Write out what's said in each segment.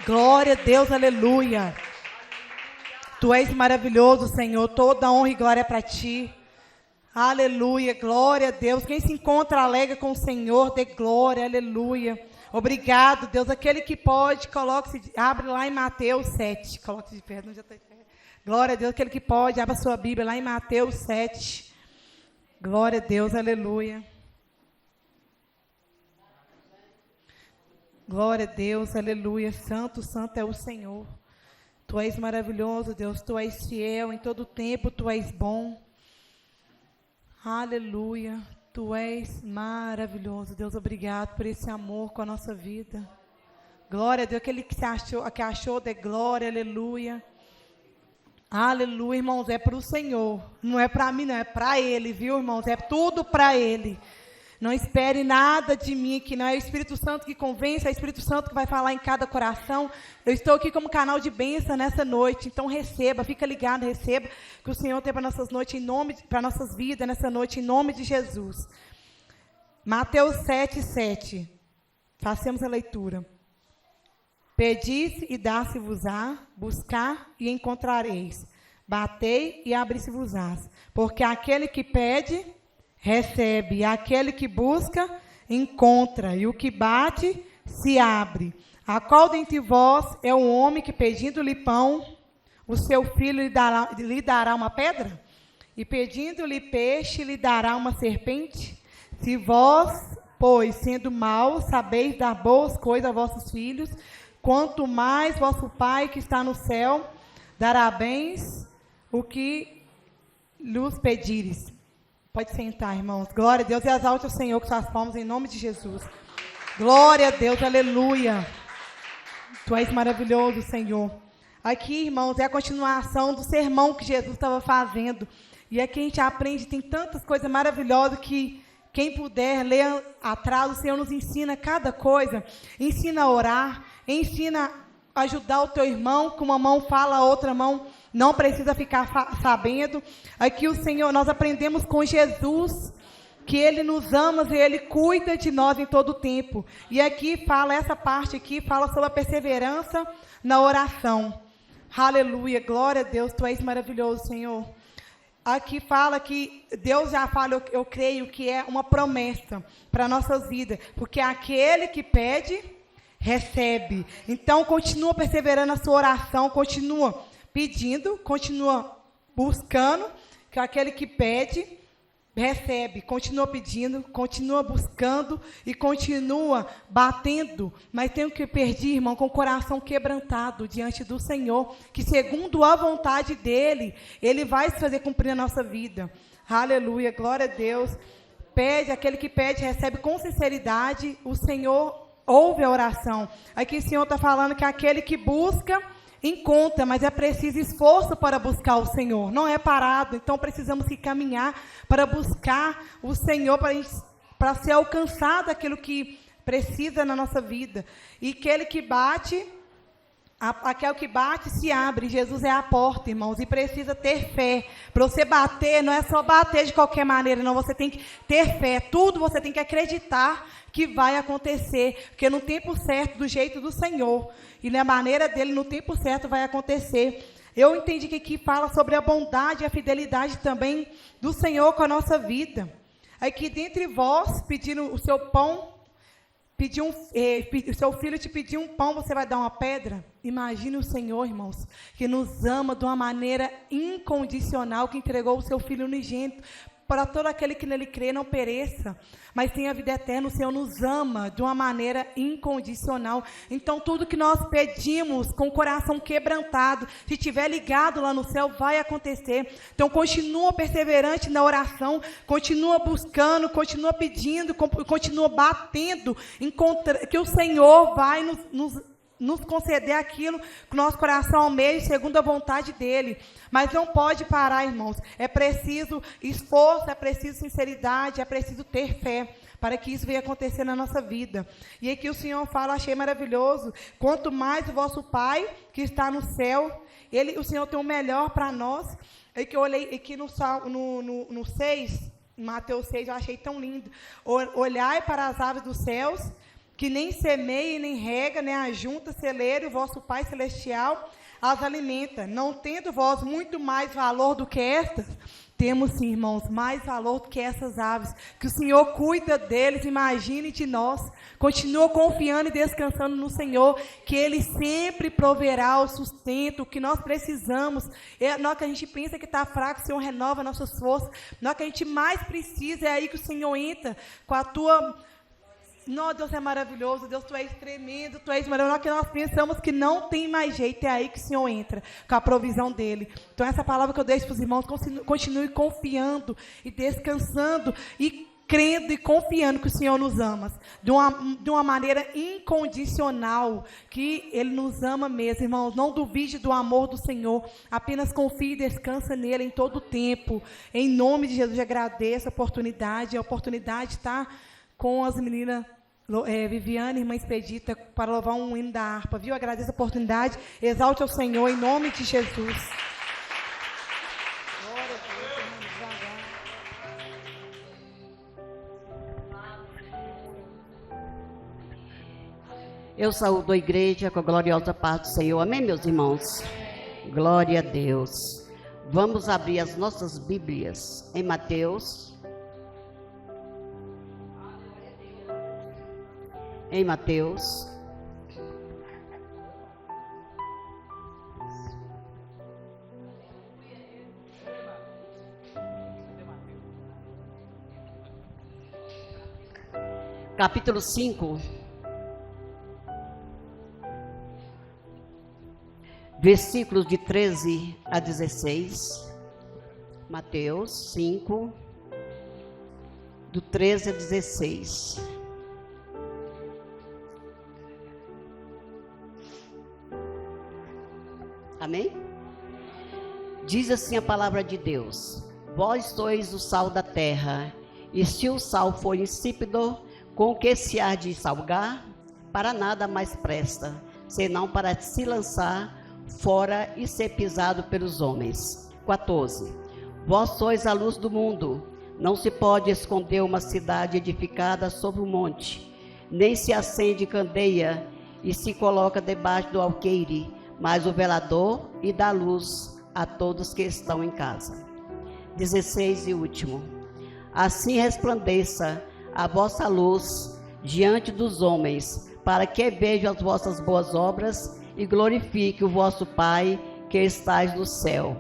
Glória a Deus, aleluia. Tu és maravilhoso, Senhor. Toda honra e glória para ti. Aleluia, glória a Deus. Quem se encontra alegre com o Senhor, dê glória, aleluia. Obrigado, Deus. Aquele que pode, abre lá em Mateus 7. Coloque de pé, não já está de pé. Glória a Deus. Aquele que pode, abra a sua Bíblia lá em Mateus 7. Glória a Deus, aleluia. Glória a Deus, aleluia. Santo, santo é o Senhor. Tu és maravilhoso, Deus. Tu és fiel em todo tempo. Tu és bom. Aleluia. Tu és maravilhoso, Deus. Obrigado por esse amor com a nossa vida. Glória a Deus. Aquele que achou, dê glória, aleluia. Aleluia, irmãos. É para o Senhor. Não é para mim, não. É para Ele, viu, irmãos? É tudo para Ele. Não espere nada de mim, que não é o Espírito Santo que convence, é o Espírito Santo que vai falar em cada coração. Eu estou aqui como canal de bênção nessa noite, então receba, fica ligado, receba, que o Senhor tem para nossas noites, para nossas vidas nessa noite, em nome de Jesus. Mateus 7, 7. Façamos a leitura. Pedis e dá-se-vos-á, buscar e encontrareis, batei e abri-se-vos-ás, porque aquele que pede recebe, aquele que busca, encontra, e o que bate, se abre. A qual dentre vós é o homem que, pedindo-lhe pão, o seu filho lhe dará uma pedra? E pedindo-lhe peixe, lhe dará uma serpente? Se vós, pois, sendo maus, sabeis dar boas coisas a vossos filhos, quanto mais vosso Pai que está no céu dará bens o que lhes pedires. Pode sentar, irmãos. Glória a Deus e exalte o Senhor com suas palmas em nome de Jesus. Glória a Deus, aleluia. Tu és maravilhoso, Senhor. Aqui, irmãos, é a continuação do sermão que Jesus estava fazendo. E aqui a gente aprende, tem tantas coisas maravilhosas que quem puder ler atrás, o Senhor nos ensina cada coisa. Ensina a orar, ensina a ajudar o teu irmão, com uma mão fala, a outra mão não precisa ficar sabendo. Aqui o Senhor, nós aprendemos com Jesus que Ele nos ama e Ele cuida de nós em todo o tempo. E aqui fala, essa parte aqui fala sobre a perseverança na oração. Aleluia, glória a Deus, Tu és maravilhoso, Senhor. Aqui fala que Deus já fala, eu creio que é uma promessa para nossas vidas, porque aquele que pede, recebe. Então, continua perseverando na sua oração, continua pedindo, continua buscando, que aquele que pede, recebe. Continua pedindo, continua buscando e continua batendo. Mas tem que pedir, irmão, com o coração quebrantado diante do Senhor, que segundo a vontade dEle, Ele vai se fazer cumprir na nossa vida. Aleluia, glória a Deus. Pede, aquele que pede, recebe com sinceridade, o Senhor ouve a oração. Aqui o Senhor está falando que aquele que busca, encontra, mas é preciso esforço para buscar o Senhor. Não é parado, então precisamos que caminhar para buscar o Senhor, para ser alcançado aquilo que precisa na nossa vida. E aquele que bate, aquele que bate se abre. Jesus é a porta, irmãos, e precisa ter fé. Para você bater, não é só bater de qualquer maneira, não, você tem que ter fé. Tudo você tem que acreditar que vai acontecer, porque no tempo certo, do jeito do Senhor, e na maneira dele, no tempo certo vai acontecer. Eu entendi que aqui fala sobre a bondade e a fidelidade também do Senhor com a nossa vida. Aqui dentre vós, pedindo o seu pão, o seu filho te pedir um pão, você vai dar uma pedra? Imagine o Senhor, irmãos, que nos ama de uma maneira incondicional, que entregou o seu Filho unigênito, para todo aquele que nele crê não pereça, mas tenha vida eterna. O Senhor nos ama de uma maneira incondicional. Então, tudo que nós pedimos com o coração quebrantado, se estiver ligado lá no céu, vai acontecer. Então, continua perseverante na oração, continua buscando, continua pedindo, continua batendo, que o Senhor vai nos conceder aquilo que o nosso coração almeja, segundo a vontade dEle. Mas não pode parar, irmãos. É preciso esforço, é preciso sinceridade, é preciso ter fé para que isso venha acontecer na nossa vida. E aqui o Senhor fala, achei maravilhoso, quanto mais o vosso Pai, que está no céu, o Senhor tem o melhor para nós. É que eu olhei aqui no 6, em Mateus 6, eu achei tão lindo. Olhai para as aves dos céus, que nem semeia, nem rega, nem ajunta celeiro, e o vosso Pai Celestial as alimenta. Não tendo vós muito mais valor do que estas? Temos, sim, irmãos, mais valor do que essas aves. Que o Senhor cuida deles, imagine de nós. Continua confiando e descansando no Senhor, que Ele sempre proverá o sustento que nós precisamos. Na hora que a gente pensa que está fraco, o Senhor renova nossas forças. Na hora que a gente mais precisa, é aí que o Senhor entra com a tua... Não, Deus é maravilhoso, Deus, Tu és tremendo, Tu és maravilhoso. Na hora que nós pensamos que não tem mais jeito, é aí que o Senhor entra, com a provisão dele. Então, essa palavra que eu deixo para os irmãos, continue confiando e descansando e crendo e confiando que o Senhor nos ama, de uma maneira incondicional, que Ele nos ama mesmo, irmãos. Não duvide do amor do Senhor, apenas confie e descansa nele em todo o tempo. Em nome de Jesus, eu agradeço a oportunidade está com as meninas Viviane, irmã Expedita, para louvar um hino da harpa, viu? Agradeço a oportunidade, exalte ao Senhor em nome de Jesus. Glória a Deus, eu saúdo a igreja com a gloriosa paz do Senhor. Amém, meus irmãos? Glória a Deus. Vamos abrir as nossas Bíblias em Mateus. Em Mateus, capítulo 5, versículos de 13 a 16. Mateus 5, do 13 a 16. Amém? Diz assim a palavra de Deus: vós sois o sal da terra, e se o sal for insípido, com que se há de salgar? Para nada mais presta, senão para se lançar fora e ser pisado pelos homens. 14. Vós sois a luz do mundo. Não se pode esconder uma cidade edificada sobre um monte, nem se acende candeia e se coloca debaixo do alqueire, mas o velador e dá luz a todos que estão em casa. 16 e último. Assim resplandeça a vossa luz diante dos homens, para que vejam as vossas boas obras e glorifique o vosso Pai que estais no céu.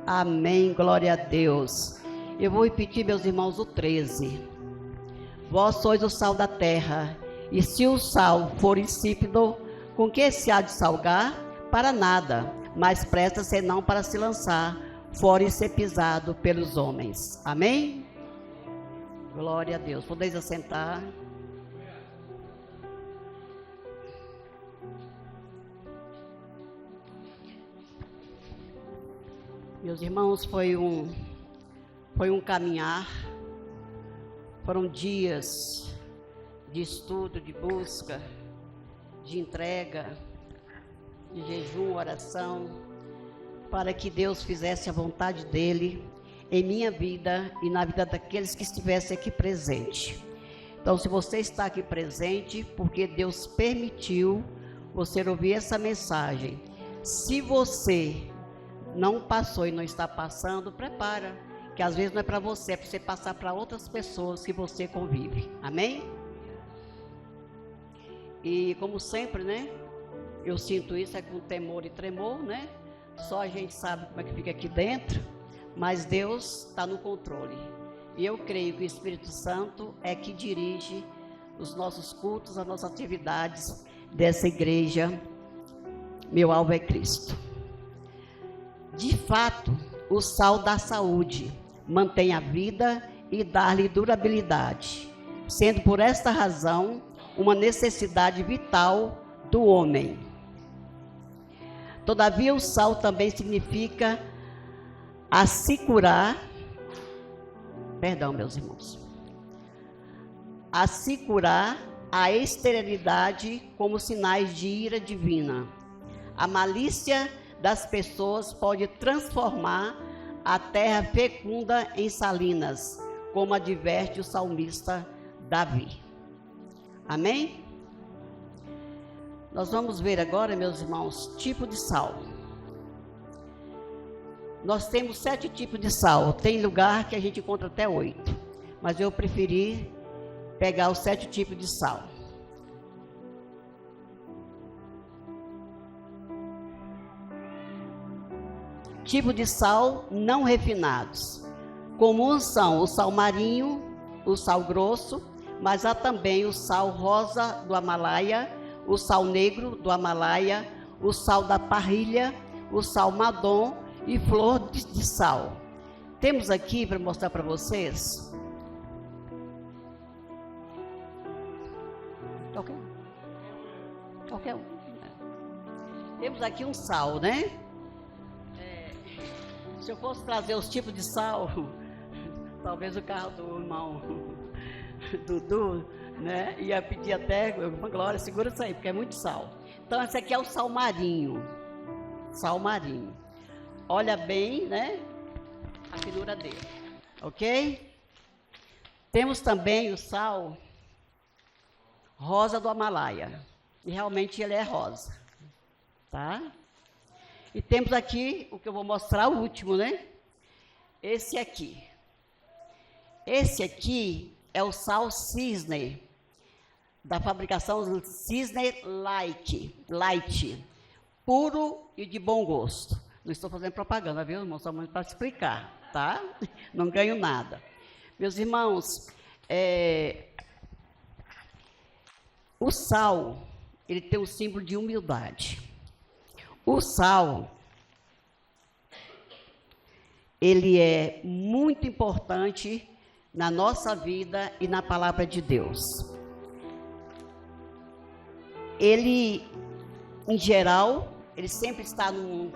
Amém, glória a Deus. Eu vou repetir, meus irmãos, o 13. Vós sois o sal da terra, e se o sal for insípido, com que se há de salgar? Para nada, mas presta senão para se lançar fora e ser pisado pelos homens. Amém? Glória a Deus. Podeis assentar. Meus irmãos, foi um caminhar, foram dias de estudo, de busca, de entrega, de jejum, oração, para que Deus fizesse a vontade dEle em minha vida e na vida daqueles que estivessem aqui presentes. Então, se você está aqui presente, porque Deus permitiu você ouvir essa mensagem. Se você não passou e não está passando, prepara, que às vezes não é para você, é para você passar para outras pessoas que você convive. Amém? E como sempre, né? Eu sinto isso, é com temor e tremor, né? Só a gente sabe como é que fica aqui dentro, mas Deus está no controle. E eu creio que o Espírito Santo é que dirige os nossos cultos, as nossas atividades dessa igreja. Meu alvo é Cristo. De fato, o sal dá saúde, mantém a vida e dá-lhe durabilidade, sendo por esta razão uma necessidade vital do homem. Todavia, o sal também significa assegurar, meus irmãos, assegurar a esterilidade como sinais de ira divina. A malícia das pessoas pode transformar a terra fecunda em salinas, como adverte o salmista Davi. Amém? Nós vamos ver agora, meus irmãos, tipo de sal. Nós temos 7 tipos de sal. Tem lugar que a gente encontra até 8. Mas eu preferi pegar os 7 tipos de sal. Tipo de sal não refinados. Comuns são o sal marinho, o sal grosso, mas há também o sal rosa do Himalaia, o sal negro do Himalaia, o sal da parrilha, o sal madon e flor de sal. Temos aqui para mostrar para vocês. Qualquer um. Temos aqui um sal, né? Se eu fosse trazer os tipos de sal, talvez o carro do irmão Dudu, né, ia pedir até, Glória, segura isso aí, porque é muito sal. Então, esse aqui é o sal marinho. Sal marinho. Olha bem, né, a finura dele, ok? Temos também o sal rosa do Himalaia. E realmente ele é rosa, tá? E temos aqui, o que eu vou mostrar, o último, né? Esse aqui. Esse aqui é o sal cisne, da fabricação Cisne Light, puro e de bom gosto. Não estou fazendo propaganda, viu, irmão? Só para explicar, tá? Não ganho nada. Meus irmãos, o sal, ele tem um símbolo de humildade. O sal, ele é muito importante na nossa vida e na palavra de Deus. Ele, em geral, ele sempre está numa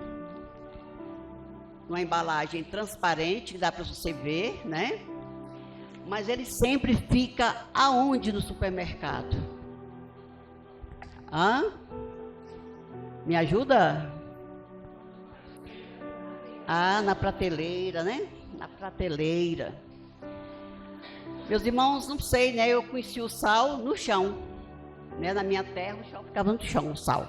embalagem transparente, que dá para você ver, né? Mas ele sempre fica aonde no supermercado? Me ajuda? Na prateleira, né? Na prateleira. Meus irmãos, não sei, né? Eu conheci o sal no chão, né? Na minha terra, o chão ficava no chão, o sal.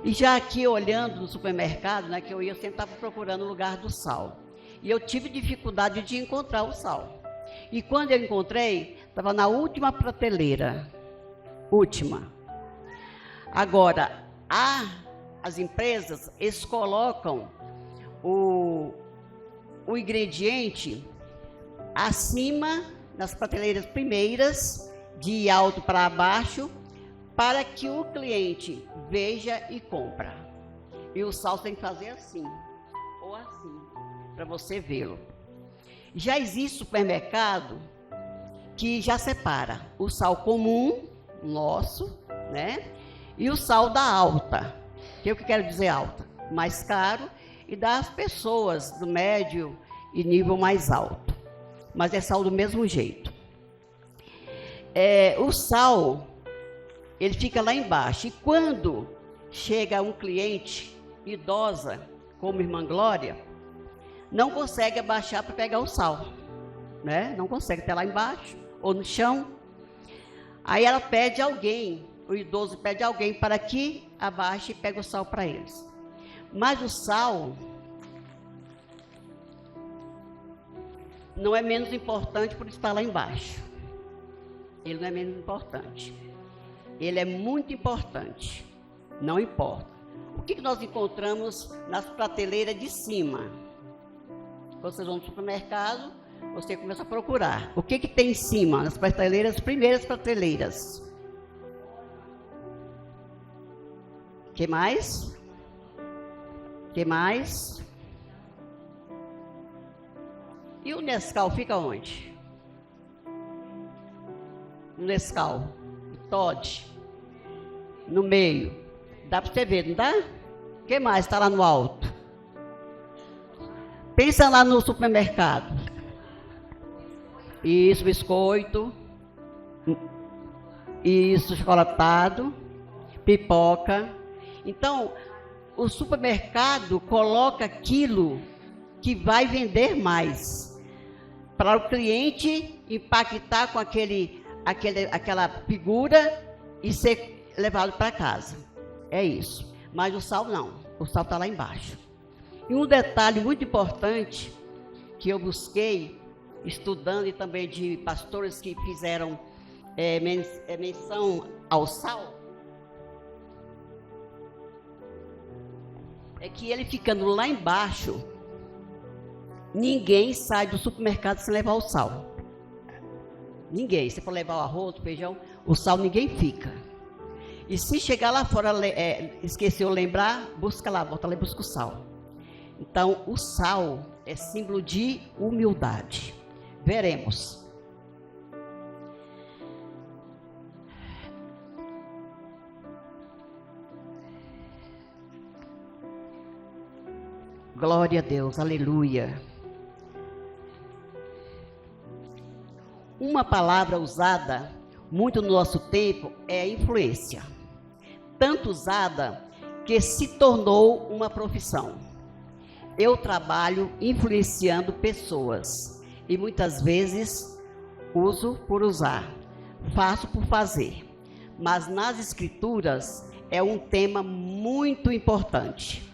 E já aqui, olhando no supermercado, né? Que eu ia, sempre estava procurando o lugar do sal. E eu tive dificuldade de encontrar o sal. E quando eu encontrei, estava na última prateleira. Última. Agora, as empresas, eles colocam o ingrediente acima, nas prateleiras primeiras, de alto para baixo, para que o cliente veja e compra. E o sal tem que fazer assim, ou assim, para você vê-lo. Já existe supermercado que já separa o sal comum, nosso, né? E o sal da alta, que é o que quero dizer alta, mais caro, e das pessoas do médio e nível mais alto. Mas é sal do mesmo jeito. O sal, ele fica lá embaixo. E quando chega um cliente idosa, como Irmã Glória, não consegue abaixar para pegar o sal, né? Não consegue, até lá embaixo, ou no chão. Aí ela pede alguém, o idoso pede alguém para que abaixe e pegue o sal para eles. Mas o sal não é menos importante por estar lá embaixo. Ele não é menos importante. Ele é muito importante. Não importa. O que nós encontramos nas prateleiras de cima? Vocês vão no supermercado, você começa a procurar. O que tem em cima, nas prateleiras, primeiras prateleiras? O que mais? O que mais? E o Nescau fica onde? O Nescau, o Toddy, no meio. Dá para você ver, não dá? O que mais está lá no alto? Pensa lá no supermercado. Isso, biscoito. Isso, chocolatado. Pipoca. Então, o supermercado coloca aquilo que vai vender mais, para o cliente impactar com aquela figura e ser levado para casa. É isso. Mas o sal não. O sal está lá embaixo. E um detalhe muito importante que eu busquei, estudando, e também de pastores que fizeram menção ao sal, é que ele ficando lá embaixo, ninguém sai do supermercado sem levar o sal. Ninguém. Se for levar o arroz, o feijão, o sal ninguém fica. E se chegar lá fora, esqueceu lembrar, busca lá, volta lá e busca o sal. Então, o sal é símbolo de humildade. Veremos. Glória a Deus, aleluia. Uma palavra usada muito no nosso tempo é influência. Tanto usada que se tornou uma profissão. Eu trabalho influenciando pessoas e muitas vezes uso por usar, faço por fazer. Mas nas Escrituras é um tema muito importante.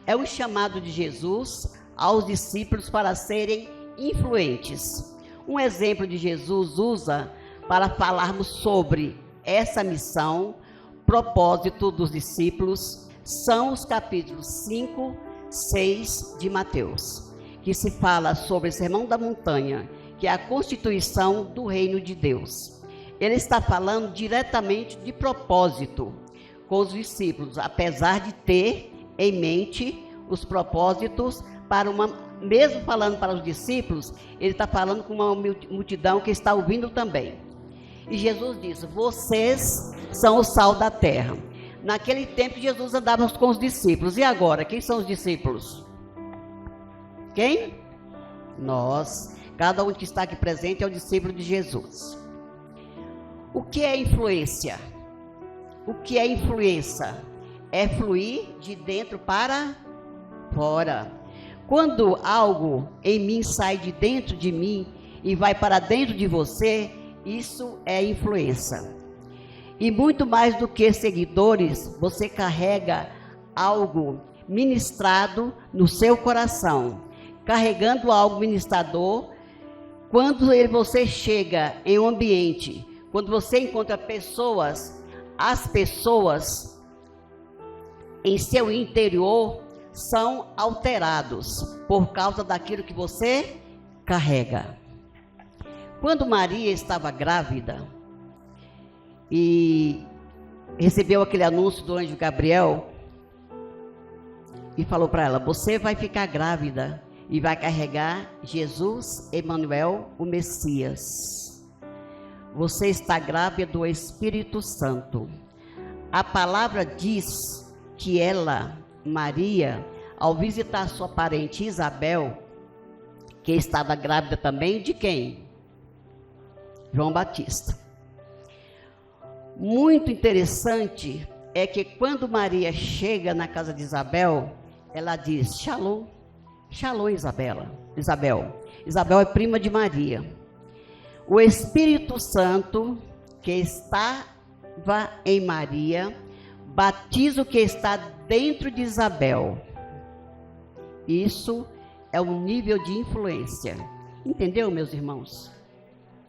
É um chamado de Jesus aos discípulos para serem influentes. Um exemplo de Jesus usa para falarmos sobre essa missão, propósito dos discípulos, são os capítulos 5, 6 de Mateus, que se fala sobre o Sermão da Montanha, que é a constituição do reino de Deus. Ele está falando diretamente de propósito com os discípulos, apesar de ter em mente os propósitos para mesmo falando para os discípulos, ele está falando com uma multidão que está ouvindo também. E Jesus diz: vocês são o sal da terra. Naquele tempo Jesus andava com os discípulos. E agora, quem são os discípulos? Quem? Nós. Cada um que está aqui presente é o discípulo de Jesus. O que é influência? O que é influência? É fluir de dentro para fora. Quando algo em mim sai de dentro de mim e vai para dentro de você, isso é influência. E muito mais do que seguidores, você carrega algo ministrado no seu coração. Carregando algo ministrador, quando você chega em um ambiente, quando você encontra pessoas, as pessoas em seu interior são alterados por causa daquilo que você carrega. Quando Maria estava grávida e recebeu aquele anúncio do anjo Gabriel e falou para ela: você vai ficar grávida e vai carregar Jesus, Emanuel, o Messias. Você está grávida do Espírito Santo. A palavra diz que ela, Maria, ao visitar sua parente Isabel, que estava grávida também, de quem? João Batista. Muito interessante é que quando Maria chega na casa de Isabel, ela diz: Shalom, Shalom, Isabel. Isabel é prima de Maria. O Espírito Santo que estava em Maria batiza o que está dentro de Isabel. Isso é um nível de influência. Entendeu, meus irmãos?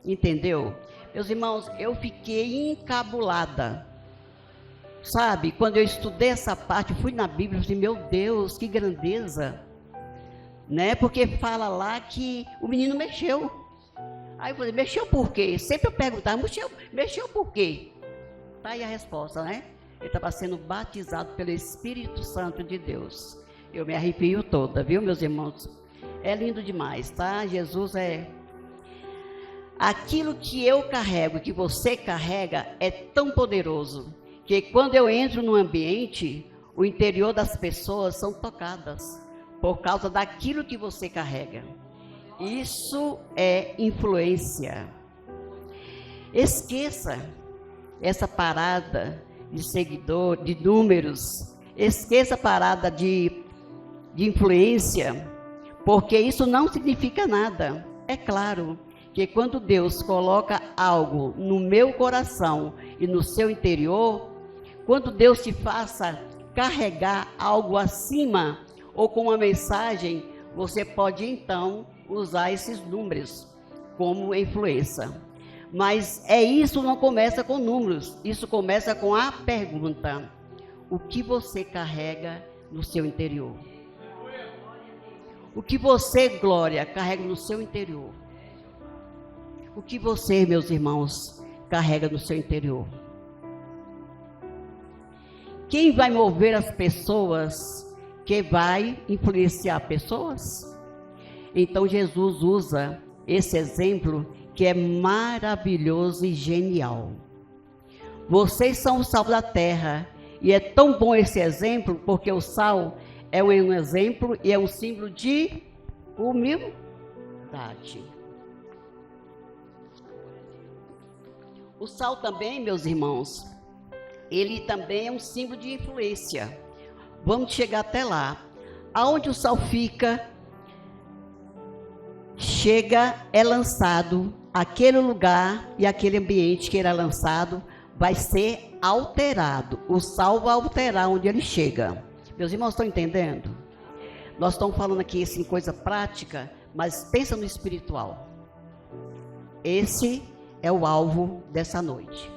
Entendeu? Meus irmãos, eu fiquei encabulada. Sabe, quando eu estudei essa parte, fui na Bíblia e falei: meu Deus, que grandeza. Né? Porque fala lá que o menino mexeu. Aí eu falei: mexeu por quê? Sempre eu perguntava: mexeu por quê? Tá aí a resposta, né? Ele estava sendo batizado pelo Espírito Santo de Deus. Eu me arrepio toda, viu, meus irmãos? É lindo demais, tá? Jesus é... Aquilo que eu carrego, que você carrega, é tão poderoso, que quando eu entro num ambiente, o interior das pessoas são tocadas, por causa daquilo que você carrega. Isso é influência. Esqueça essa parada de seguidor, de números. Esqueça a parada de influência, porque isso não significa nada. É claro que quando Deus coloca algo no meu coração e no seu interior, Quando Deus te faça carregar algo acima ou com uma mensagem, você pode então usar esses números como influência. Mas isso não começa com números, isso começa com a pergunta: o que você carrega no seu interior? O que você, Glória, carrega no seu interior? O que você, meus irmãos, carrega no seu interior? Quem vai mover as pessoas? Quem vai influenciar pessoas? Então Jesus usa esse exemplo que é maravilhoso e genial. Vocês são o sal da terra, e é tão bom esse exemplo, porque o sal é um exemplo e é um símbolo de humildade. O sal também, meus irmãos, ele também é um símbolo de influência. Vamos chegar até lá. Aonde o sal fica, é lançado, aquele lugar e aquele ambiente que era lançado vai ser alterado. O sal vai alterar onde ele chega. Meus irmãos, estão entendendo? Nós estamos falando aqui assim, coisa prática, mas pensa no espiritual. Esse é o alvo dessa noite.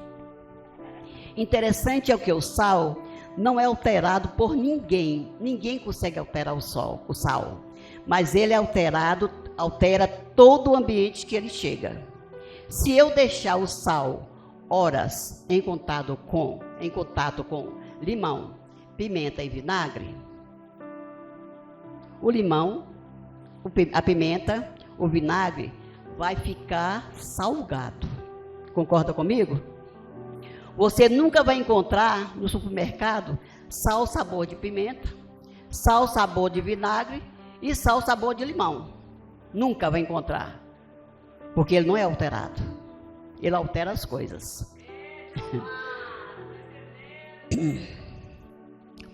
Interessante é o que o sal não é alterado por ninguém. Ninguém consegue alterar o sal. Mas ele é altera todo o ambiente que ele chega. Se eu deixar o sal horas em contato com limão, pimenta e vinagre, o limão, a pimenta, o vinagre vai ficar salgado. Concorda comigo? Você nunca vai encontrar no supermercado sal sabor de pimenta, sal sabor de vinagre e sal sabor de limão. Nunca vai encontrar. Porque ele não é alterado. Ele altera as coisas.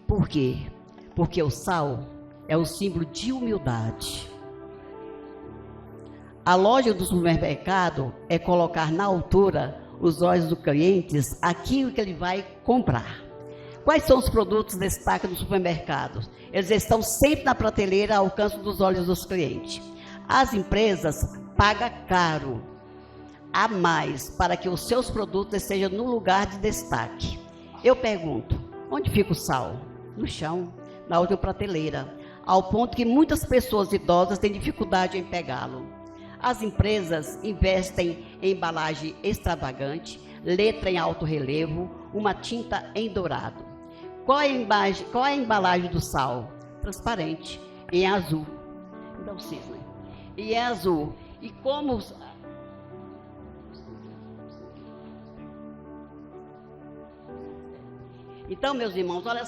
Por quê? Porque o sal é um símbolo de humildade. A loja do supermercado é colocar na altura os olhos dos clientes aquilo que ele vai comprar. Quais são os produtos destaque do supermercado? Eles estão sempre na prateleira ao alcance dos olhos dos clientes. As empresas pagam caro a mais para que os seus produtos estejam no lugar de destaque. Eu pergunto, onde fica o sal? No chão, na última prateleira, ao ponto que muitas pessoas idosas têm dificuldade em pegá-lo. As empresas investem em embalagem extravagante, letra em alto relevo, uma tinta em dourado. Qual é a embalagem do sal? Transparente, em azul. Então, cisne. E é azul. E como... Então, meus irmãos, olha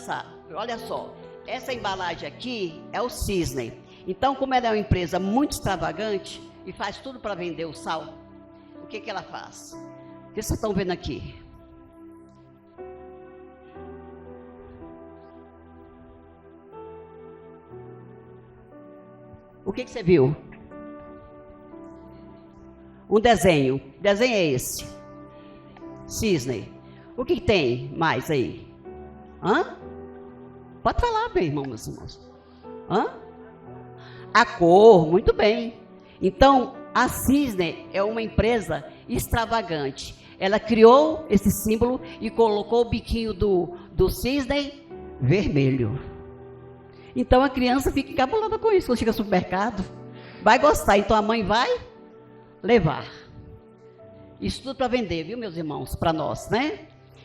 só. Essa embalagem aqui é o cisne. Então, como ela é uma empresa muito extravagante e faz tudo para vender o sal, o que ela faz? O que vocês estão vendo aqui? O que você viu? Um desenho. Que desenho é esse? Cisne. O que tem mais aí? Hã? Pode falar, meu irmão, meus irmãos. Hã? A cor, muito bem. Então, a Cisne é uma empresa extravagante. Ela criou esse símbolo e colocou o biquinho do cisne vermelho. Então, a criança fica encabulada com isso. Quando chega no supermercado, vai gostar. Então, a mãe vai levar. Isso tudo para vender, viu, meus irmãos? Para nós, né?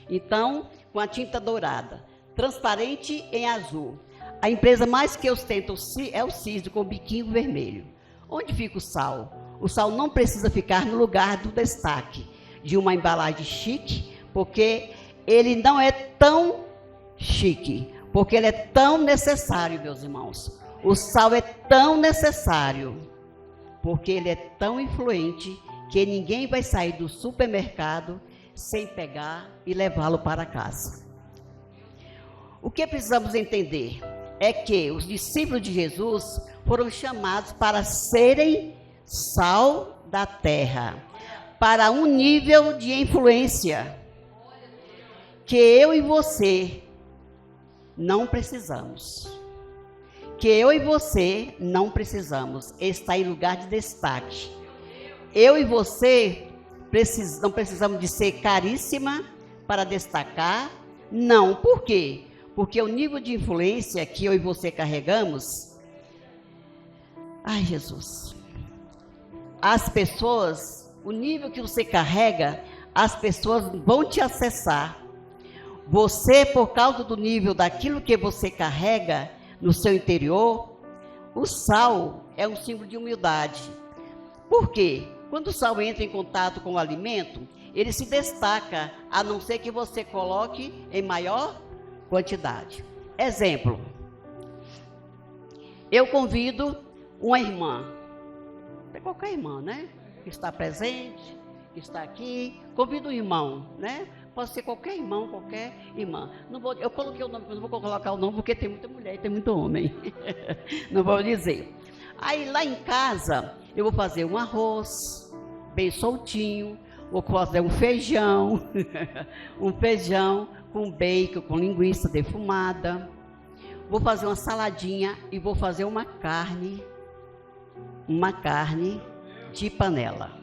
Então, com a tinta dourada, transparente em azul. A empresa mais que ostenta é o cisne com o biquinho vermelho. Onde fica o sal? O sal não precisa ficar no lugar do destaque de uma embalagem chique, porque ele não é tão chique, porque ele é tão necessário, meus irmãos. O sal é tão necessário, porque ele é tão influente, que ninguém vai sair do supermercado sem pegar e levá-lo para casa. O que precisamos entender é que os discípulos de Jesus foram chamados para serem sal da terra, para um nível de influência que eu e você não precisamos. Que eu e você não precisamos estar em lugar de destaque. Eu e você não precisamos de ser caríssima para destacar. Não, por quê? Porque o nível de influência que eu e você carregamos, ai Jesus, as pessoas, o nível que você carrega, as pessoas vão te acessar. Você, por causa do nível daquilo que você carrega no seu interior, o sal é um símbolo de humildade. Por quê? Quando o sal entra em contato com o alimento, ele se destaca, a não ser que você coloque em maior quantidade. Exemplo, eu convido uma irmã, qualquer irmã, né? Que está presente, que está aqui, convido um irmão, né? Pode ser qualquer irmão, qualquer irmã. Eu coloquei o nome, mas não vou colocar o nome porque tem muita mulher e tem muito homem. Não vou dizer. Aí lá em casa, eu vou fazer um arroz, bem soltinho, vou fazer um feijão, um feijão com bacon, com linguiça defumada. Vou fazer uma saladinha e vou fazer uma carne de panela.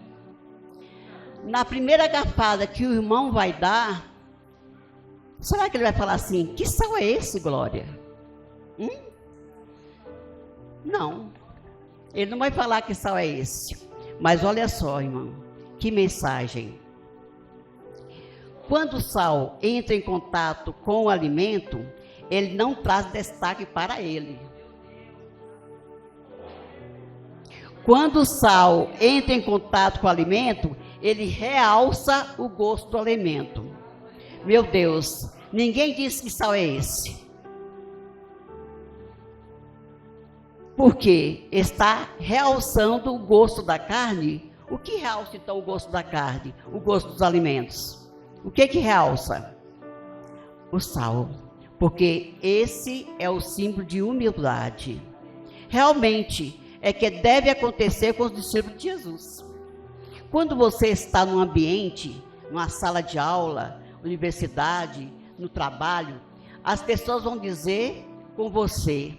Na primeira garfada que o irmão vai dar, será que ele vai falar assim, que sal é esse, Glória? Não, ele não vai falar que sal é esse. Mas olha só, irmão, que mensagem. Quando o sal entra em contato com o alimento, ele não traz destaque para ele. Quando o sal entra em contato com o alimento, ele realça o gosto do alimento. Meu Deus, ninguém disse que sal é esse. Porque está realçando o gosto da carne. O que realça então o gosto da carne? O gosto dos alimentos. O que realça? O sal. Porque esse é o símbolo de humildade. Realmente, é que deve acontecer com os discípulos de Jesus. Quando você está num ambiente, numa sala de aula, universidade, no trabalho, as pessoas vão dizer com você,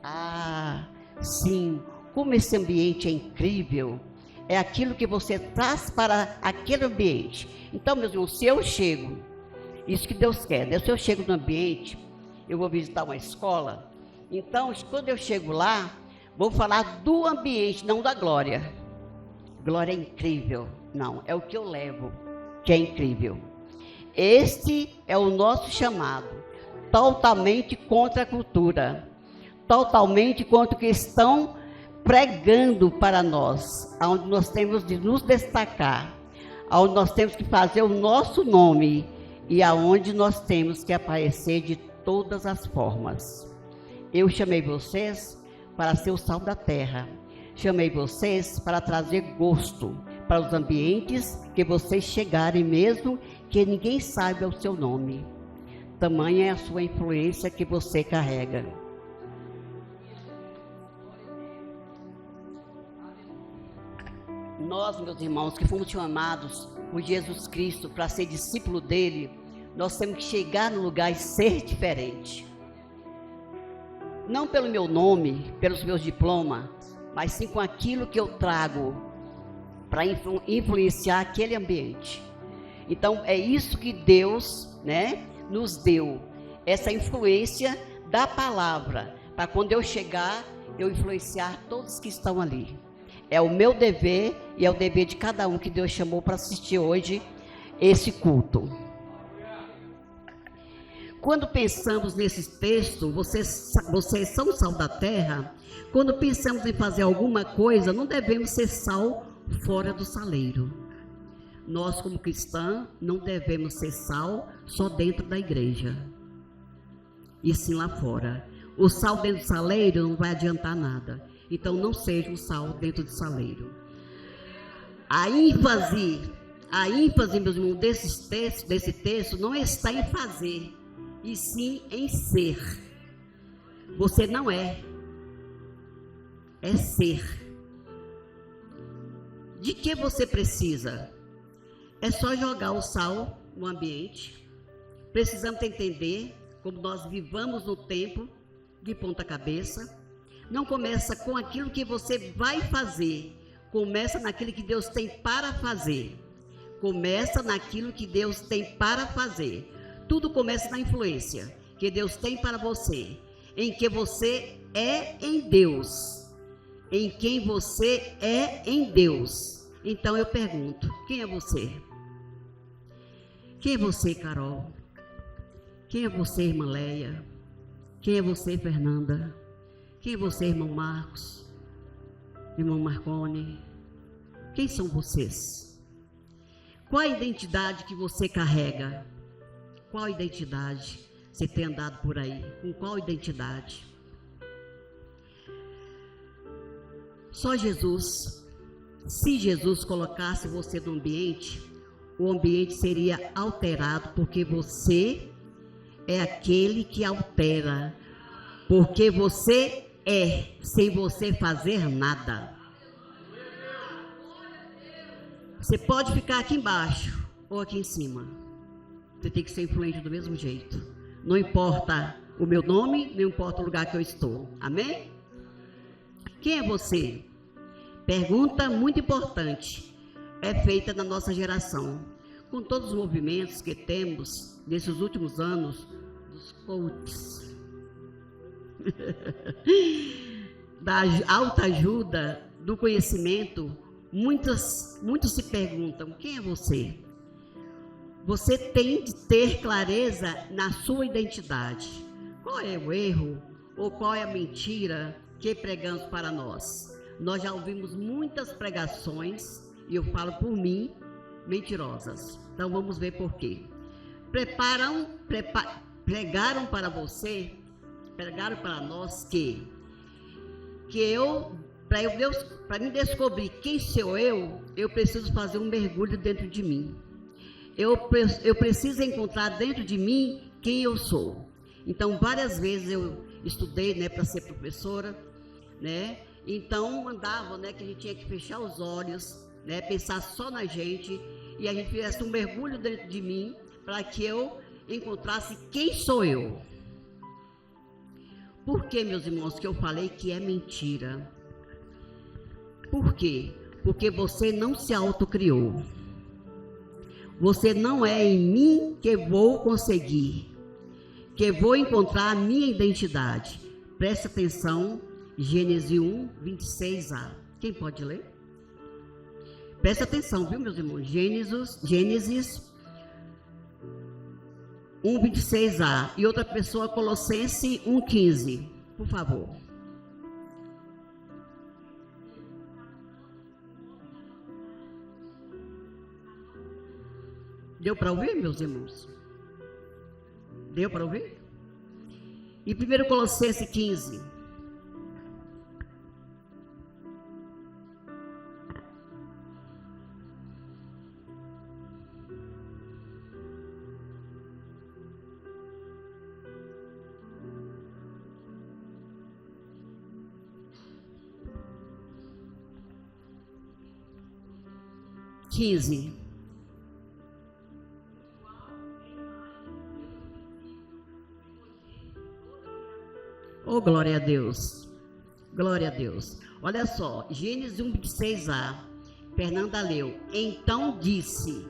ah, sim, como esse ambiente é incrível, é aquilo que você traz para aquele ambiente. Então, meus irmãos, se eu chego, isso que Deus quer, né? Se eu chego no ambiente, eu vou visitar uma escola, então, quando eu chego lá, vou falar do ambiente, não da Glória. Glória é incrível. Não, é o que eu levo, que é incrível. Este é o nosso chamado, totalmente contra a cultura, totalmente contra o que estão pregando para nós, onde nós temos de nos destacar, onde nós temos que fazer o nosso nome e aonde nós temos que aparecer de todas as formas. Eu chamei vocês para ser o sal da terra. Chamei vocês para trazer gosto para os ambientes que vocês chegarem, mesmo que ninguém saiba o seu nome. Tamanha é a sua influência que você carrega. Nós, meus irmãos, que fomos chamados por Jesus Cristo para ser discípulo dele, nós temos que chegar no lugar e ser diferente. Não pelo meu nome, pelos meus diplomas, mas sim com aquilo que eu trago para influenciar aquele ambiente. Então, é isso que Deus, né, nos deu, essa influência da palavra, para quando eu chegar, eu influenciar todos que estão ali. É o meu dever e é o dever de cada um que Deus chamou para assistir hoje esse culto. Quando pensamos nesses textos, vocês são o sal da terra. Quando pensamos em fazer alguma coisa, não devemos ser sal fora do saleiro. Nós, como cristãos, não devemos ser sal só dentro da igreja, e sim lá fora. O sal dentro do saleiro não vai adiantar nada. Então, não seja um sal dentro do saleiro. A ênfase, meus irmãos, desse texto não está em fazer, e sim em ser. Você não é ser. De que você precisa? É só jogar o sal no ambiente, precisamos entender como nós vivamos no tempo de ponta cabeça. Não começa com aquilo que você vai fazer, começa naquilo que Deus tem para fazer. Começa naquilo que Deus tem para fazer. Tudo começa na influência que Deus tem para você, em que você é em Deus, em quem você é em Deus. Então eu pergunto, quem é você? Quem é você, Carol? Quem é você, irmã Leia? Quem é você, Fernanda? Quem é você, irmão Marcos? Irmão Marcone? Quem são vocês? Qual a identidade que você carrega? Qual identidade você tem andado por aí? Com qual identidade? Só Jesus. Se Jesus colocasse você no ambiente, o ambiente seria alterado, porque você é aquele que altera, porque você é, sem você fazer nada. Você pode ficar aqui embaixo ou aqui em cima, você tem que ser influente do mesmo jeito. Não importa o meu nome, não importa o lugar que eu estou. Amém? Quem é você? Pergunta muito importante, é feita na nossa geração, com todos os movimentos que temos nesses últimos anos, dos coaches, da autoajuda, do conhecimento. Muitos se perguntam, quem é você? Você tem de ter clareza na sua identidade. Qual é o erro ou qual é a mentira que pregamos para nós? Nós já ouvimos muitas pregações, e eu falo por mim, mentirosas. Então vamos ver por quê. Pregaram para você, pregaram para nós que para mim descobrir quem sou eu preciso fazer um mergulho dentro de mim. Eu preciso encontrar dentro de mim quem eu sou. Então, várias vezes eu estudei, né, para ser professora, né? Então, andava, né, que a gente tinha que fechar os olhos, né, pensar só na gente, e a gente fizesse um mergulho dentro de mim, para que eu encontrasse quem sou eu. Por que, meus irmãos, que eu falei que é mentira? Por quê? Porque você não se autocriou. Você não é em mim que vou conseguir, que vou encontrar a minha identidade. Presta atenção, Gênesis 1, 26a. Quem pode ler? Presta atenção, viu, meus irmãos? Gênesis 1, 26a. E outra pessoa, Colossenses 1, 15. Por favor. Deu para ouvir, meus irmãos? Deu para ouvir? E 1 Colossenses 15. Oh, glória a Deus. Glória a Deus. Olha só, Gênesis 1, 26a. Fernanda leu. Então disse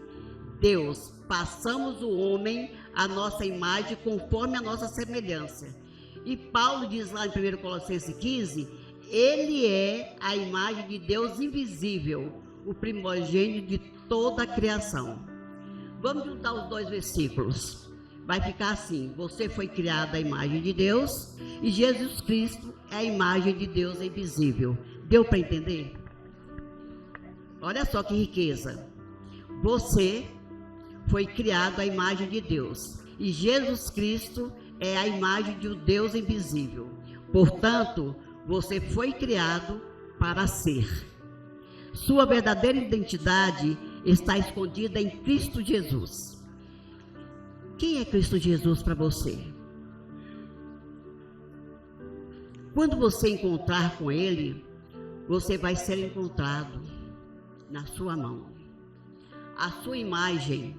Deus, passamos o homem à nossa imagem conforme a nossa semelhança. E Paulo diz lá em 1 Colossenses 15, ele é a imagem de Deus invisível, o primogênito de toda a criação. Vamos juntar os dois versículos. Vai ficar assim, você foi criado à imagem de Deus e Jesus Cristo é a imagem de Deus invisível. Deu para entender? Olha só que riqueza. Você foi criado à imagem de Deus e Jesus Cristo é a imagem de um Deus invisível. Portanto, você foi criado para ser. Sua verdadeira identidade está escondida em Cristo Jesus. Quem é Cristo Jesus para você? Quando você encontrar com Ele, você vai ser encontrado na sua mão. A sua imagem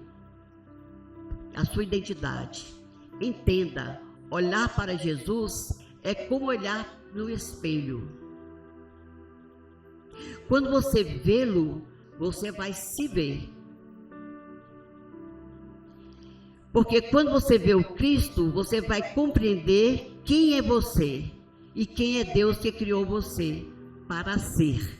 a sua identidade. Entenda, olhar para Jesus é como olhar no espelho. Quando você vê-lo, você vai se ver. Porque quando você vê o Cristo, você vai compreender quem é você e quem é Deus que criou você para ser.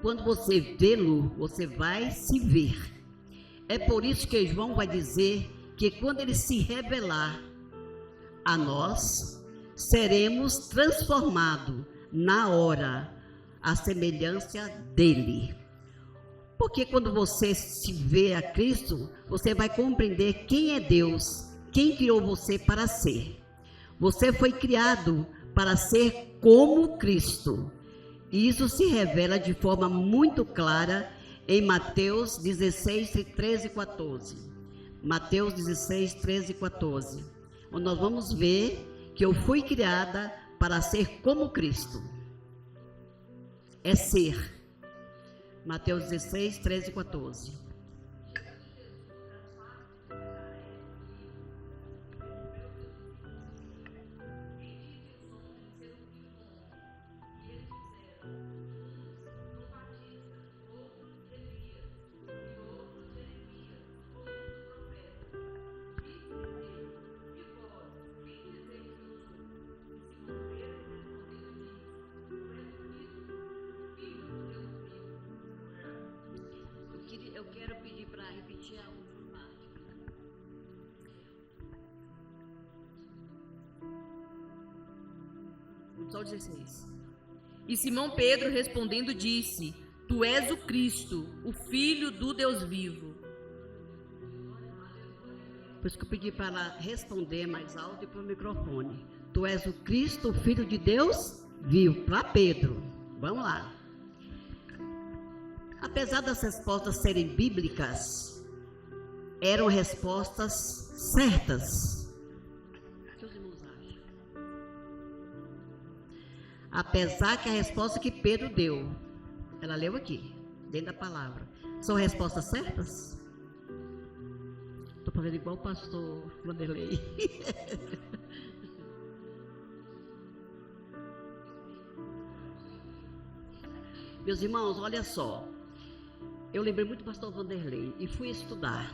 Quando você vê-lo, você vai se ver. É por isso que João vai dizer que quando ele se revelar a nós, seremos transformados na hora, à semelhança dele. Porque quando você se vê a Cristo, você vai compreender quem é Deus, quem criou você para ser. Você foi criado para ser como Cristo. Isso se revela de forma muito clara em Mateus 16, 13 e 14. Mateus 16, 13 e 14. Onde nós vamos ver que eu fui criada para ser como Cristo. É ser. Mateus 16, 13 e 14. Eu quero pedir para repetir a última parte. Só 16. E Simão Pedro respondendo disse: Tu és o Cristo, o Filho do Deus vivo. Por isso que eu pedi para ela responder mais alto e para o microfone. Tu és o Cristo, o Filho de Deus vivo. Para Pedro. Vamos lá. Apesar das respostas serem bíblicas, eram respostas certas. Seus irmãos acham? Apesar que a resposta que Pedro deu, ela leu aqui, dentro da palavra, são respostas certas? Estou fazendo igual o pastor Vanderlei. Meus irmãos, olha só. Eu lembrei muito do pastor Vanderlei e fui estudar.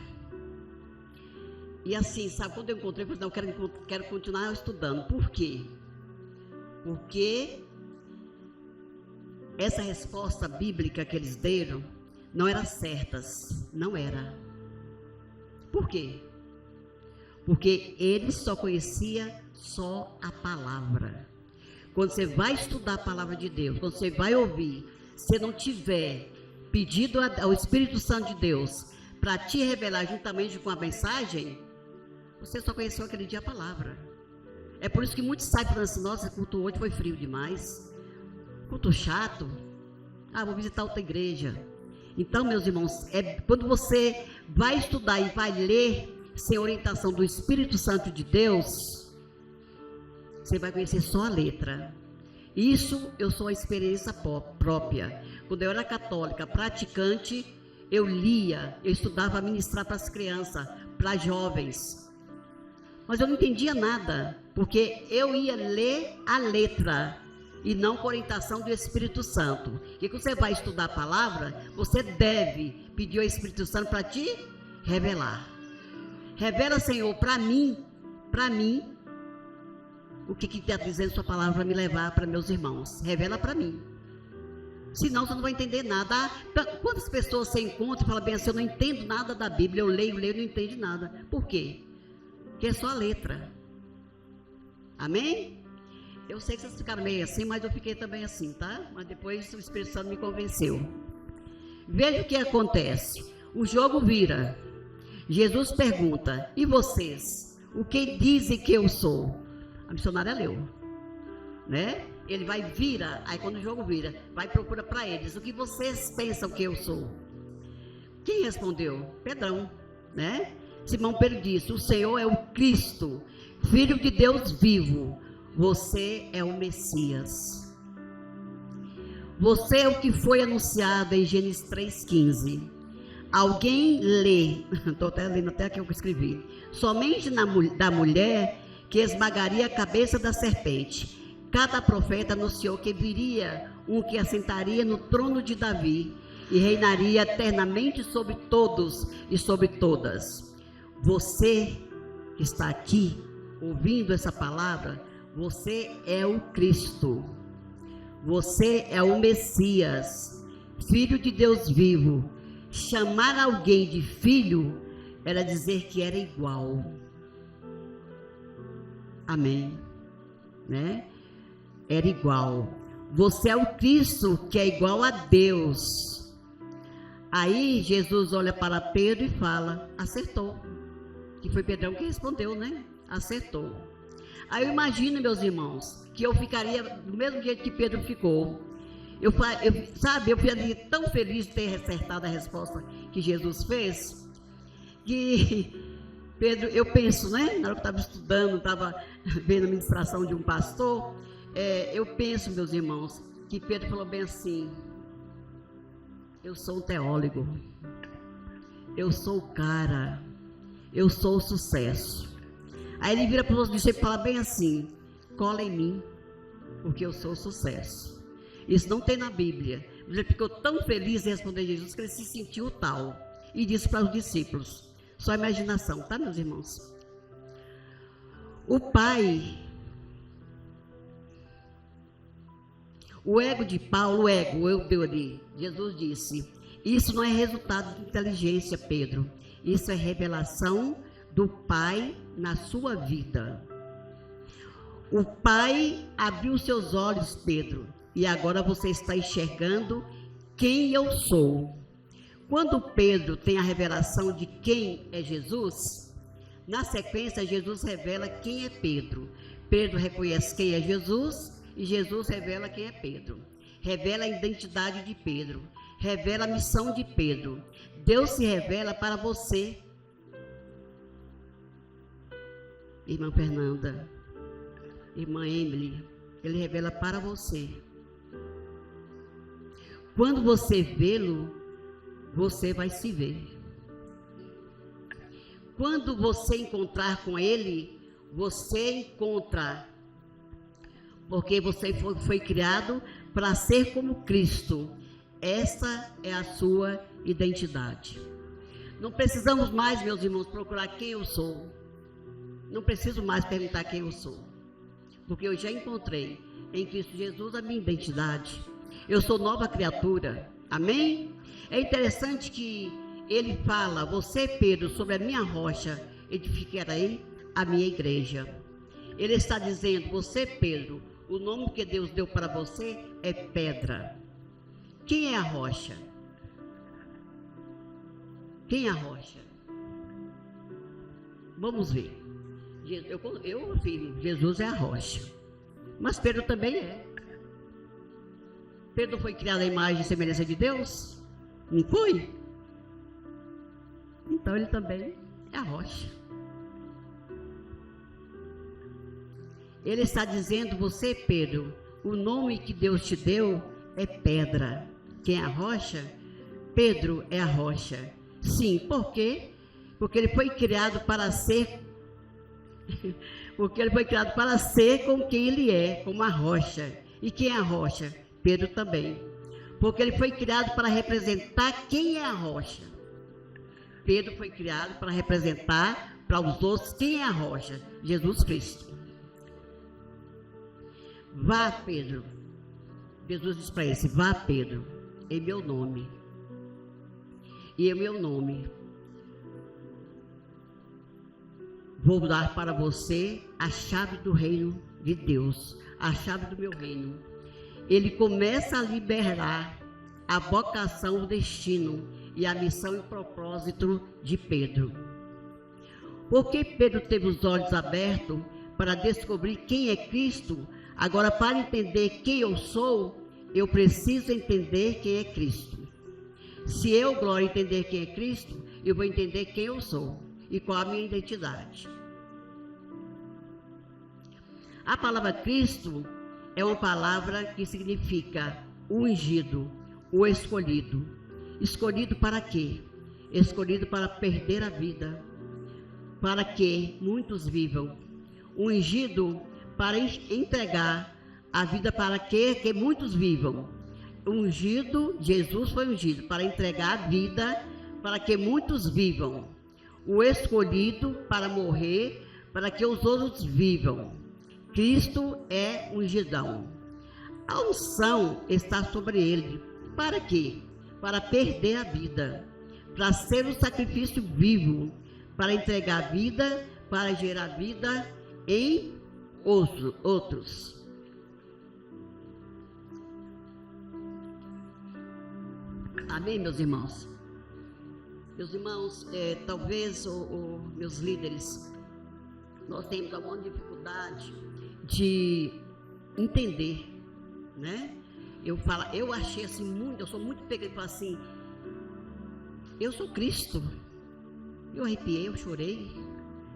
E assim, sabe, quando eu encontrei, eu falei, não, eu quero continuar estudando. Por quê? Porque essa resposta bíblica que eles deram não era certas. Não era. Por quê? Porque eles só conheciam só a palavra. Quando você vai estudar a palavra de Deus, quando você vai ouvir, se não tiver pedido ao Espírito Santo de Deus para te revelar juntamente com a mensagem, você só conheceu aquele dia a palavra. É por isso que muitos saem falando assim, nossa, culto hoje foi frio demais, culto chato, vou visitar outra igreja. Então, meus irmãos, quando você vai estudar e vai ler sem orientação do Espírito Santo de Deus, você vai conhecer só a letra. Isso eu sou a experiência própria. Quando eu era católica, praticante, eu lia, eu estudava a ministrar para as crianças, para jovens. Mas eu não entendia nada, porque eu ia ler a letra e não com orientação do Espírito Santo. E quando você vai estudar a palavra, você deve pedir ao Espírito Santo para te revelar. Revela, Senhor, para mim, o que está dizendo sua palavra para me levar para meus irmãos. Revela para mim. Senão você não vai entender nada. Quantas pessoas você encontra e fala bem assim, eu não entendo nada da Bíblia, eu leio, não entendo nada. Por quê? Porque é só a letra. Amém? Eu sei que vocês ficaram meio assim, mas eu fiquei também assim, tá? Mas depois o Espírito Santo me convenceu. Veja o que acontece. O jogo vira. Jesus pergunta, e vocês? O que dizem que eu sou? A missionária leu, né? Ele vai vira, aí quando o jogo vira, vai procura para eles, o que vocês pensam que eu sou? Quem respondeu? Pedrão, né? Simão Pedro disse, o Senhor é o Cristo, Filho de Deus vivo, você é o Messias. Você é o que foi anunciado em Gênesis 3,15. Alguém lê, estou até lendo até aqui o que eu escrevi, somente da mulher que esmagaria a cabeça da serpente. Cada profeta anunciou que viria um que assentaria no trono de Davi e reinaria eternamente sobre todos e sobre todas. Você que está aqui ouvindo essa palavra, você é o Cristo. Você é o Messias, Filho de Deus vivo. Chamar alguém de filho era dizer que era igual. Amém, né? Era igual. Você é o Cristo que é igual a Deus. Aí Jesus olha para Pedro e fala, acertou. Que foi Pedrão que respondeu, né? Acertou. Aí eu imagino, meus irmãos, que eu ficaria do mesmo jeito que Pedro ficou. Eu ficaria tão feliz de ter acertado a resposta que Jesus fez, que Pedro, eu penso, né? Na hora que eu estava estudando, estava vendo a ministração de um pastor, eu penso, meus irmãos, que Pedro falou bem assim, eu sou um teólogo, eu sou o cara, eu sou o sucesso. Aí ele vira para os discípulos e fala bem assim, cola em mim, porque eu sou o sucesso. Isso não tem na Bíblia. Mas ele ficou tão feliz em responder a Jesus que ele se sentiu tal. E disse para os discípulos, só imaginação, tá, meus irmãos? O Pai, o ego de Paulo, eu deu ali. Jesus disse, isso não é resultado de inteligência, Pedro. Isso é revelação do Pai na sua vida. O Pai abriu seus olhos, Pedro, e agora você está enxergando quem eu sou. Quando Pedro tem a revelação de quem é Jesus, na sequência Jesus revela quem é Pedro. Pedro reconhece quem é Jesus e Jesus revela quem é Pedro. Revela a identidade de Pedro, revela a missão de Pedro. Deus se revela para você, irmã Fernanda, irmã Emily, ele revela para você. Quando você vê-lo, você vai se ver. Quando você encontrar com ele, você encontra. Porque você foi criado para ser como Cristo. Essa é a sua identidade. Não precisamos mais, meus irmãos, procurar quem eu sou. Não preciso mais perguntar quem eu sou. Porque eu já encontrei em Cristo Jesus a minha identidade. Eu sou nova criatura, amém? É interessante que ele fala, você, Pedro, sobre a minha rocha, edificarei a minha igreja. Ele está dizendo, você, Pedro, o nome que Deus deu para você é pedra. Quem é a rocha? Quem é a rocha? Vamos ver. Eu ouvi, Jesus é a rocha. Mas Pedro também é. Pedro foi criado à imagem e semelhança de Deus? Não foi? Então ele também é a rocha. Ele está dizendo, você, Pedro, o nome que Deus te deu é pedra. Quem é a rocha? Pedro é a rocha. Sim, por quê? Porque ele foi criado para ser porque ele foi criado para ser com quem ele é, como a rocha. E quem é a rocha? Pedro também. Porque ele foi criado para representar quem é a rocha. Pedro foi criado para representar para os outros quem é a rocha? Jesus Cristo. Vá, Pedro. Jesus diz para ele, vá, Pedro, em meu nome. E em meu nome vou dar para você a chave do reino de Deus, a chave do meu reino. Ele começa a liberar a vocação, o destino e a missão e o propósito de Pedro. Porque Pedro teve os olhos abertos para descobrir quem é Cristo. Agora, para entender quem eu sou, eu preciso entender quem é Cristo. Se eu, Glória, entender quem é Cristo, eu vou entender quem eu sou e qual a minha identidade. A palavra Cristo é uma palavra que significa o ungido, o escolhido. Escolhido para quê? Escolhido para perder a vida, para que muitos vivam. Ungido para entregar a vida para que muitos vivam. Ungido, Jesus foi ungido para entregar a vida para que muitos vivam. O escolhido para morrer para que os outros vivam. Cristo é ungidão. A unção está sobre ele. Para quê? Para perder a vida, para ser um sacrifício vivo, para entregar a vida, para gerar vida em outros. Amém, meus irmãos? Meus irmãos, talvez meus líderes, nós temos alguma dificuldade de entender, né? Eu achei assim muito, eu sou muito pega e falo assim, eu sou Cristo. Eu arrepiei, eu chorei,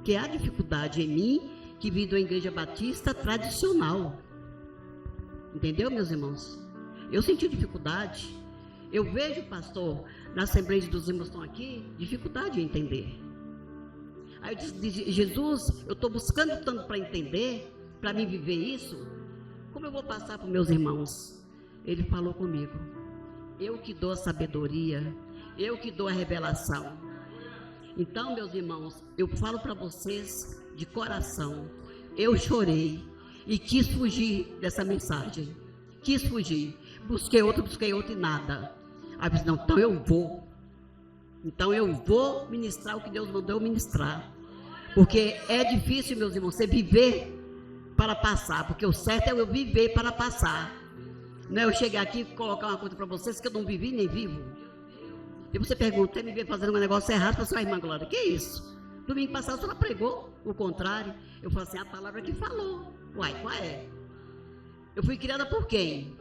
que há dificuldade em mim, que vim da igreja batista tradicional. Entendeu, meus irmãos? Eu senti dificuldade. Eu vejo, pastor, na Assembleia dos Irmãos que estão aqui, dificuldade em entender. Aí eu disse, Jesus, eu estou buscando tanto para entender, para mim viver isso, como eu vou passar para os meus irmãos? Ele falou comigo, eu que dou a sabedoria, eu que dou a revelação. Então, meus irmãos, eu falo para vocês de coração, eu chorei e quis fugir dessa mensagem, quis fugir, busquei outro e nada. Aí eu disse, não, então eu vou ministrar o que Deus mandou eu ministrar, porque é difícil, meus irmãos, você viver para passar, porque o certo é eu viver para passar, não é eu chegar aqui e colocar uma coisa para vocês que eu não vivi nem vivo. E você pergunta, você me vê fazendo um negócio errado para sua irmã Glória, que isso? Domingo passado a senhora pregou o contrário. Eu falo assim, a palavra que falou. Uai, qual é? Eu fui criada por quem?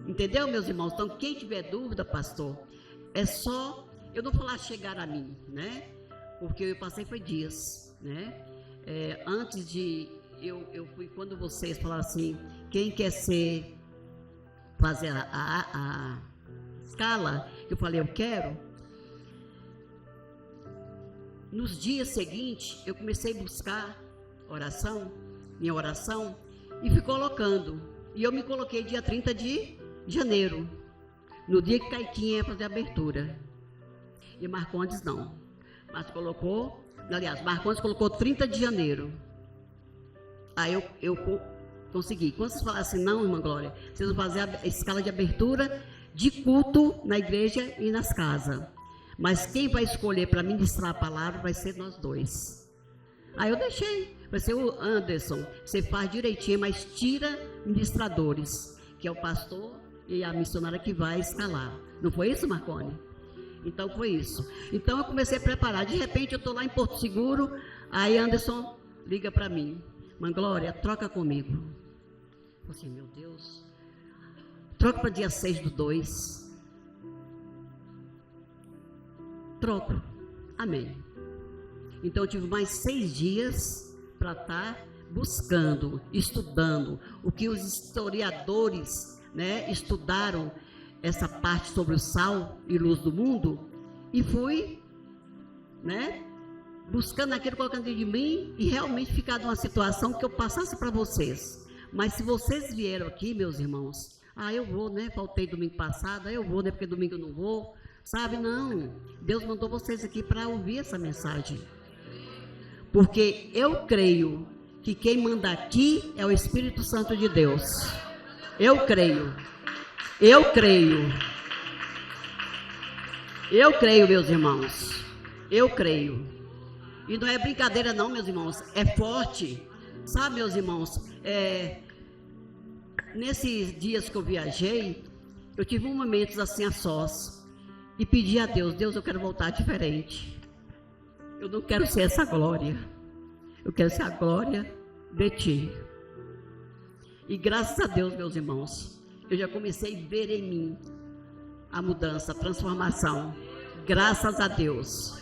Entendeu, meus irmãos? Então, quem tiver dúvida, pastor, é só, eu não falar chegar a mim, né? Porque eu passei foi dias, né? Antes de, eu fui, quando vocês falaram assim, quem quer fazer a escala, eu falei, eu quero. Nos dias seguintes, eu comecei a buscar minha oração, e fui colocando. E eu me coloquei dia 30 de janeiro, no dia que Caiquinha ia fazer a abertura. E Marcondes não. Mas Marcondes colocou 30 de janeiro. Aí eu consegui. Quando vocês falaram assim, não, irmã Glória, vocês vão fazer a escala de abertura de culto na igreja e nas casas. Mas quem vai escolher para ministrar a palavra vai ser nós dois. Aí eu deixei. Vai ser o Anderson. Você faz direitinho, mas tira ministradores, que é o pastor e a missionária que vai escalar. Não foi isso, Marconi? Então foi isso. Então eu comecei a preparar. De repente eu estou lá em Porto Seguro. Aí Anderson liga para mim. Mãe Glória, troca comigo. Eu falei assim, meu Deus. Troca para dia 6/2. Troco. Amém. Então eu tive mais 6 dias para estar buscando, estudando o que os historiadores, né, estudaram essa parte sobre o sal e luz do mundo, e fui, né, buscando aquilo, colocando dentro de mim, e realmente ficar numa situação que eu passasse para vocês. Mas se vocês vieram aqui, meus irmãos, eu vou, né, faltei domingo passado, eu vou, né, porque domingo eu não vou, sabe? Não, Deus mandou vocês aqui para ouvir essa mensagem, porque eu creio que quem manda aqui é o Espírito Santo de Deus. Eu creio, meus irmãos, eu creio, e não é brincadeira não, meus irmãos, é forte, sabe, meus irmãos, nesses dias que eu viajei, eu tive momentos assim a sós, e pedi a Deus, eu quero voltar diferente, eu não quero ser essa glória, eu quero ser a glória de Ti. E graças a Deus, meus irmãos, eu já comecei a ver em mim a mudança, a transformação, graças a Deus.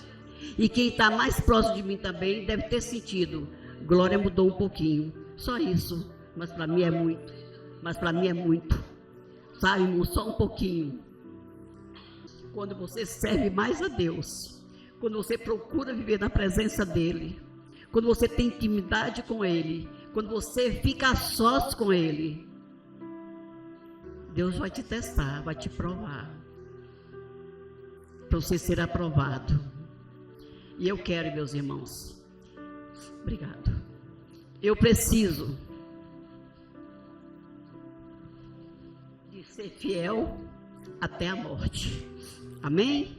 E quem está mais próximo de mim também deve ter sentido, Glória mudou um pouquinho, só isso, mas para mim é muito, Sabe, irmão, só um pouquinho. Quando você serve mais a Deus, quando você procura viver na presença dEle, quando você tem intimidade com Ele, quando você fica a sós com Ele, Deus vai te testar, vai te provar, para você ser aprovado. E eu quero, meus irmãos, obrigado, eu preciso de ser fiel até a morte, amém?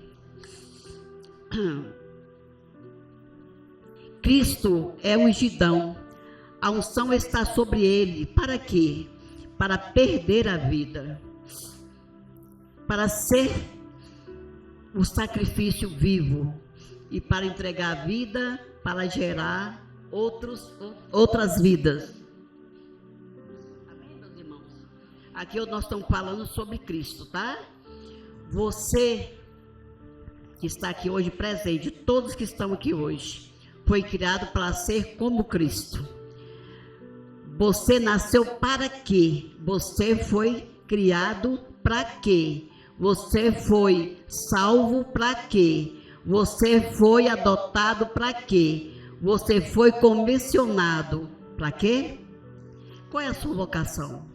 Cristo é ungidão, a unção está sobre ele, para quê? Para perder a vida, para ser o sacrifício vivo e para entregar a vida, para gerar outras vidas. Amém, meus irmãos? Aqui nós estamos falando sobre Cristo, tá? Você que está aqui hoje presente, todos que estão aqui hoje, foi criado para ser como Cristo. Você nasceu para quê? Você foi criado para quê? Você foi salvo para quê? Você foi adotado para quê? Você foi comissionado para quê? Qual é a sua vocação?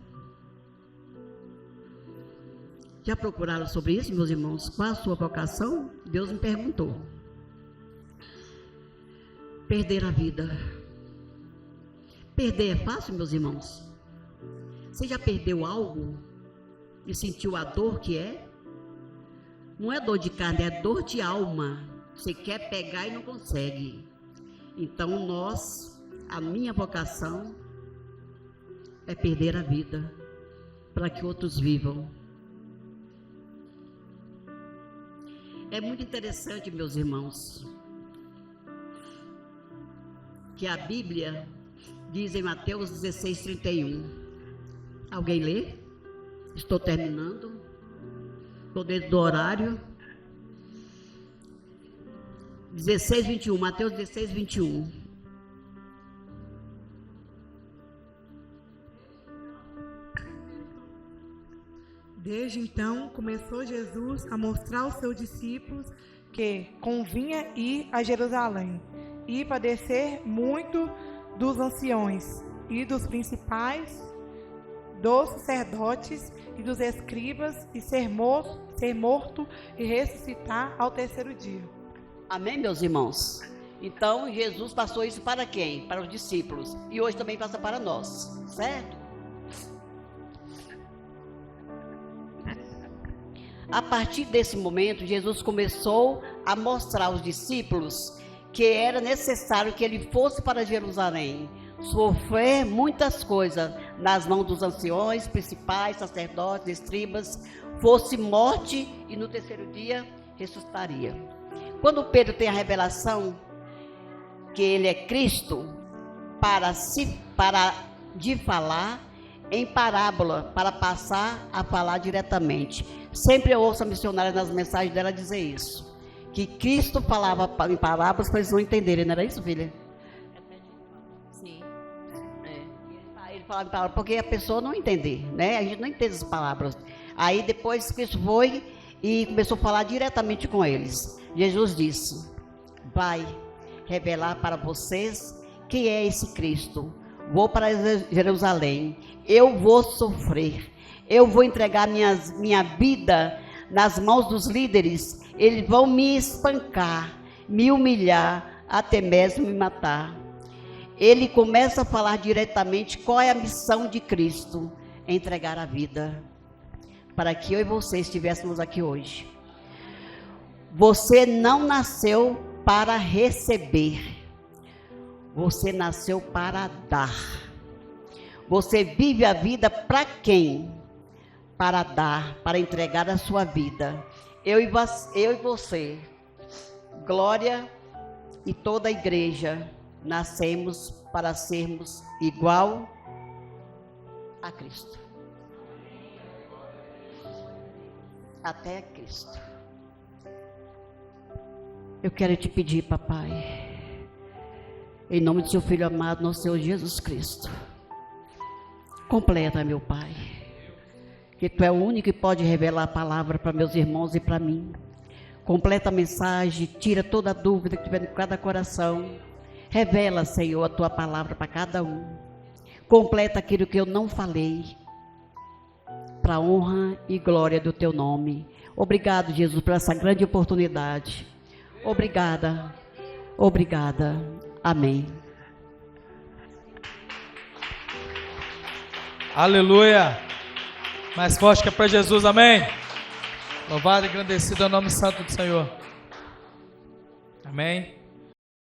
Já procuraram sobre isso, meus irmãos? Qual é a sua vocação? Deus me perguntou. Perder a vida. Perder é fácil, meus irmãos? Você já perdeu algo e sentiu a dor que é? Não é dor de carne, é dor de alma. Você quer pegar e não consegue. Então a minha vocação é perder a vida para que outros vivam. É muito interessante, meus irmãos, que a Bíblia diz em Mateus 16:31. Alguém lê? Estou terminando. Estou dentro do horário. 16:21, Mateus 16:21. Desde então, começou Jesus a mostrar aos seus discípulos que convinha ir a Jerusalém e padecer muito dos anciões e dos principais, dos sacerdotes e dos escribas, e ser morto e ressuscitar ao terceiro dia. Amém, meus irmãos? Então, Jesus passou isso para quem? Para os discípulos. E hoje também passa para nós, certo? A partir desse momento, Jesus começou a mostrar aos discípulos que era necessário que ele fosse para Jerusalém, sofrer muitas coisas nas mãos dos anciões, principais, sacerdotes, escribas, fosse morte e no terceiro dia ressuscitaria. Quando Pedro tem a revelação que ele é Cristo, para de falar em parábola, para passar a falar diretamente. Sempre eu ouço a missionária nas mensagens dela dizer isso, que Cristo falava em parábolas para eles não entenderem, não era isso, filha? Sim. Ele falava em parábolas porque a pessoa não entender, né? A gente não entende as palavras. Aí depois Cristo foi e começou a falar diretamente com eles. Jesus disse: vai revelar para vocês quem é esse Cristo. Vou para Jerusalém, eu vou sofrer, eu vou entregar minha vida nas mãos dos líderes, eles vão me espancar, me humilhar, até mesmo me matar. Ele começa a falar diretamente qual é a missão de Cristo: entregar a vida, para que eu e você estivéssemos aqui hoje. Você não nasceu para receber, você nasceu para dar. Você vive a vida para quem? Para dar, para entregar a sua vida. Eu e você, Glória e toda a igreja, nascemos para sermos igual a Cristo. Até a Cristo. Eu quero te pedir, papai, em nome do seu Filho amado, nosso Senhor Jesus Cristo, completa, meu Pai, que Tu é o único que pode revelar a palavra para meus irmãos e para mim. Completa a mensagem, tira toda a dúvida que tiver em cada coração. Revela, Senhor, a Tua palavra para cada um. Completa aquilo que eu não falei, para a honra e glória do Teu nome. Obrigado, Jesus, por essa grande oportunidade. Obrigada, obrigada. Amém. Aleluia. Mais forte que é para Jesus, amém. Louvado e agradecido é o nome santo do Senhor. Amém.